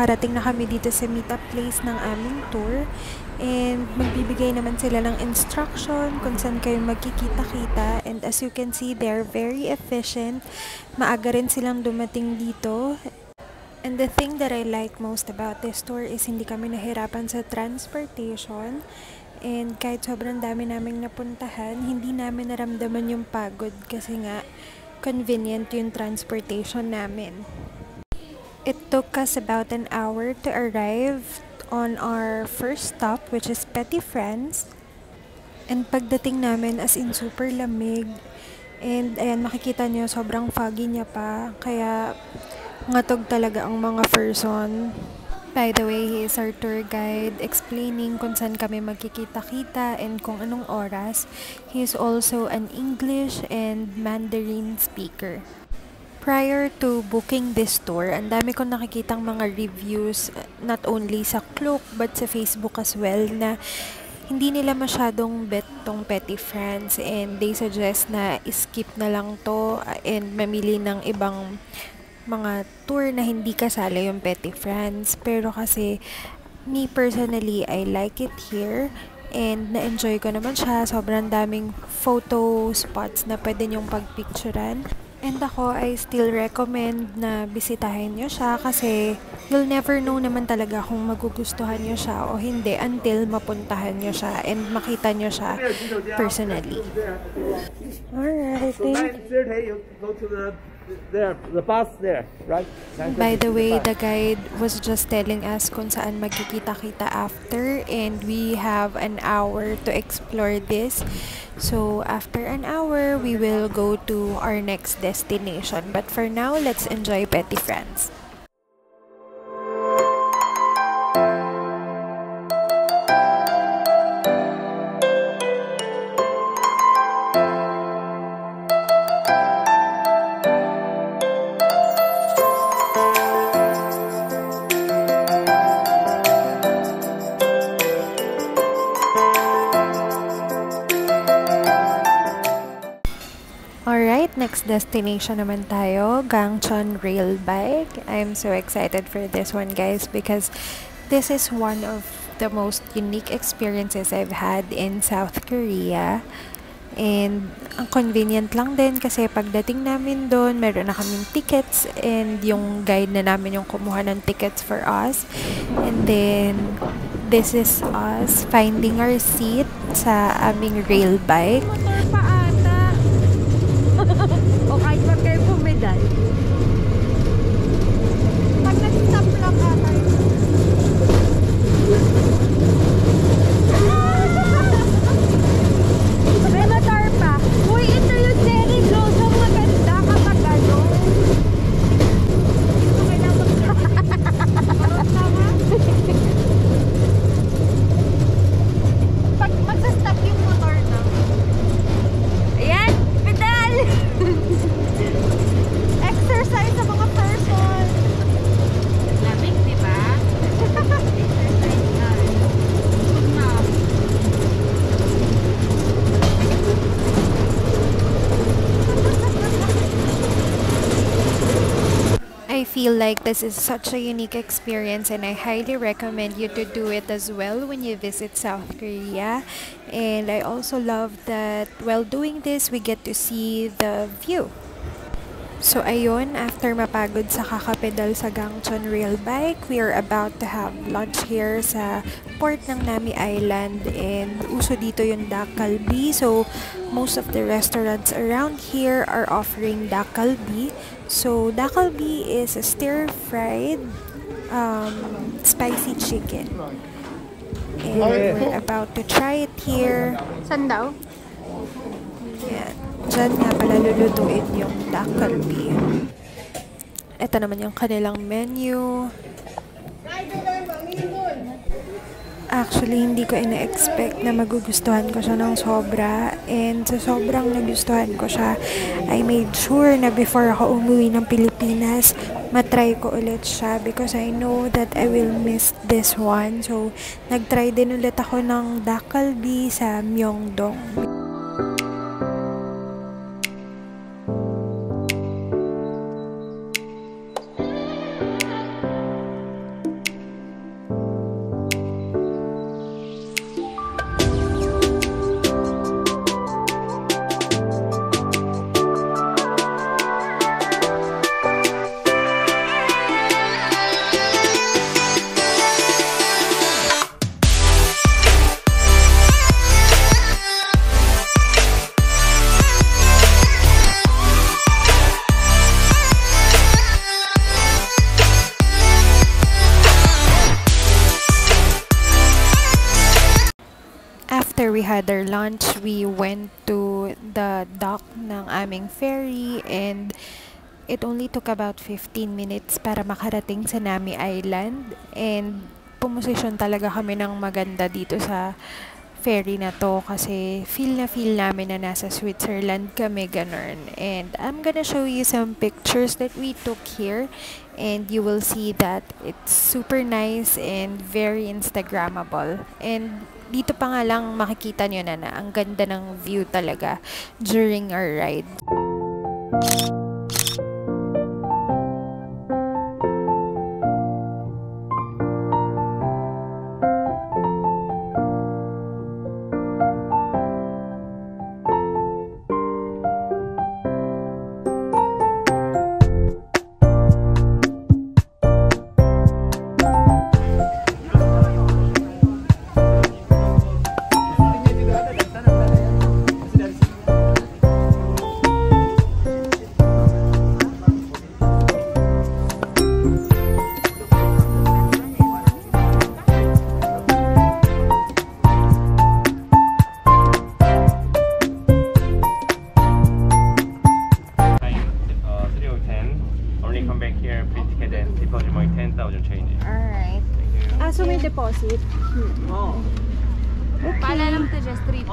nakarating na kami dito sa meetup place ng aming tour. And magbibigay naman sila ng instruction kung saan kayo magkikita-kita. And as you can see, they're very efficient. Maaga rin silang dumating dito. And the thing that I like most about this tour is hindi kami nahirapan sa transportation. And kahit sobrang dami naming napuntahan, hindi namin naramdaman yung pagod kasi nga convenient yung transportation namin. It took us about an hour to arrive on our first stop, which is Petty France. And pagdating namin, as in super lamig. And ayan, makikita nyo, sobrang foggy niya pa. Kaya ngatog talaga ang mga person. By the way, he is our tour guide explaining kung saan kami magkikita-kita and kung anong oras. He is also an English and Mandarin speaker. Prior to booking this tour, ang dami kong nakikitang mga reviews not only sa Klook but sa Facebook as well na hindi nila masyadong bet tong Petty France and they suggest na skip na lang to and mamili ng ibang mga tour na hindi kasali yung Petty France. Pero kasi me personally, I like it here and na-enjoy ko naman siya. Sobrang daming photo spots na pwede nyong pagpicturan. And ako, I still recommend na bisitahin nyo siya kasi you'll never know naman talaga kung magugustuhan nyo siya o hindi until mapuntahan nyo siya and makita nyo siya personally. Alright, thank you. The bus there, right? By the way, the guide was just telling us kung saan magkikita-kita after and we have an hour to explore this. So, after an hour, we will go to our next destination. But for now, let's enjoy Petty France. Alright, next destination naman tayo, Gangcheon Rail Bike. I'm so excited for this one, guys, because this is one of the most unique experiences I've had in South Korea. And ang convenient lang din kasi pagdating namin doon, meron na kaming tickets and yung guide na namin yung kumuha ng tickets for us. And then, this is us finding our seat sa aming rail bike. O kahit wag kayo pumedal. Pag nag-stop lang ata yun. May motor pa. Uy, ito yung cherry blossom. Maganda kapag ano. Ito kailangan pag magsa-stop yung motor na. Ayan! Pedal! Exercise sa mga person. Lamig, di ba? Exercise na. I feel like this is such a unique experience and I highly recommend you to do it as well when you visit South Korea. And I also love that while doing this, we get to see the view. So ayun, after mapagod sa kakapedal sa Gangcheon Rail Bike, we are about to have lunch here sa port ng Nami Island and uso dito yung dak kalbi. So most of the restaurants around here are offering dak kalbi. So dak kalbi is a stir-fried spicy chicken. And we're about to try it here. Saan daw? Yan. Diyan nga pala lulutuin yung dak kalbi. Ito naman yung kanilang menu. Actually, hindi ko ina-expect na magugustuhan ko siya ng sobra. And sa sobrang nagustuhan ko siya, I made sure na before ako umuwi ng Pilipinas, matry ko ulit siya because I know that I will miss this one. So, nagtry din ulit ako ng dak kalbi sa Myeongdong. after we had our lunch, we went to the dock ng aming ferry, and it only took about 15 minutes para makarating sa Nami Island, and pumosisyon talaga kami ng maganda dito sa ferry na to kasi feel namin na nasa Switzerland kami, ganun. And I'm gonna show you some pictures that we took here, and you will see that it's super nice and very Instagrammable. And dito pa nga lang makikita nyo na ang ganda ng view talaga during our ride. Alright. So may deposit? Pala lang to just 3-2.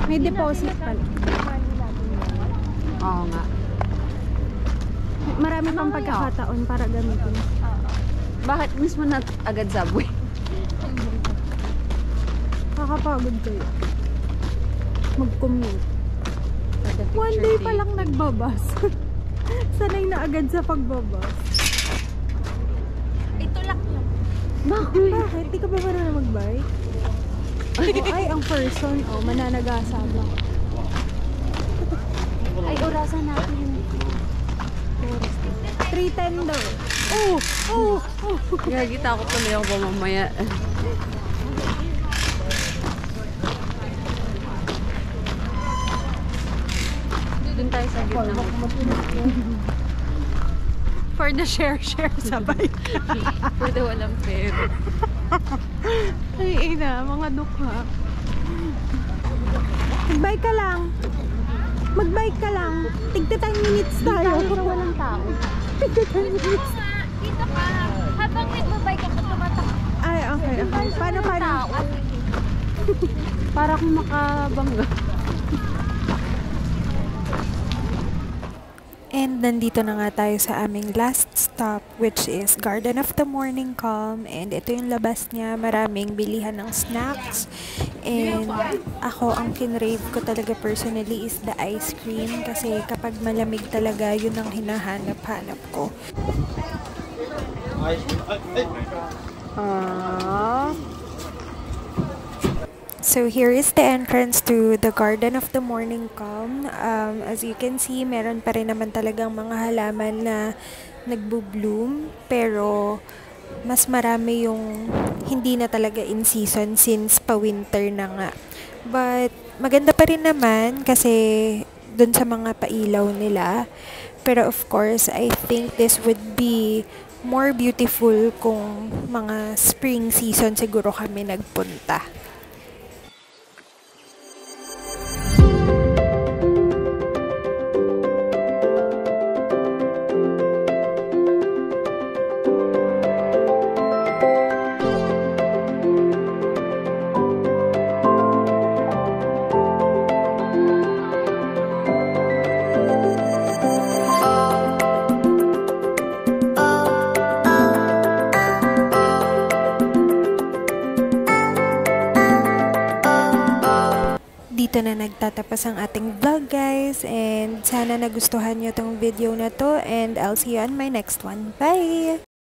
May deposit pala. Oo nga. Marami pang pagkakataon para gamitin. Bakit mismo na agad subway? Kakapagod kayo. Mag-commute. One day pa lang nagbabas. Sanay na agad sa pagbabas. Ito lang yun. Bakit? Di ka ba marunong mag-bike? Ay, ang person. Mananagasa ba? Ay, orasan natin. 3:10 daw. Gagi, takot tuloy ako ba mamaya. Doon tayo sa gitna. For the share sabay. For the walang pera. Ay, ina, mga dukha. Mag-bike ka lang. Mag-bike ka lang. Tigta 10 minutes tayo. Pero walang tao. Tigta 10 minutes. Dito ka. Habang nagbabike ako, tumatak. Ay, okay. Paano? Para akong makabangga. And nandito na nga tayo sa aming last stop, which is Garden of the Morning Calm. And ito yung labas niya. Maraming bilihan ng snacks. And ako, ang kinrave ko talaga personally is the ice cream. Kasi kapag malamig talaga, yun ang hinahanap-hanap ko. So here is the entrance to the Garden of the Morning Calm. As you can see, meron pa rin naman talagang mga halaman na nagbo-bloom, pero mas marami yung hindi na talaga in season since pa-winter na nga. But maganda pa rin naman kasi dun sa mga pailaw nila. Pero of course, I think this would be more beautiful kung mga spring season siguro kami nagpunta. Dito na nagtatapos ang ating vlog, guys, and sana nagustuhan nyo tong video na to, and I'll see you on my next one. Bye!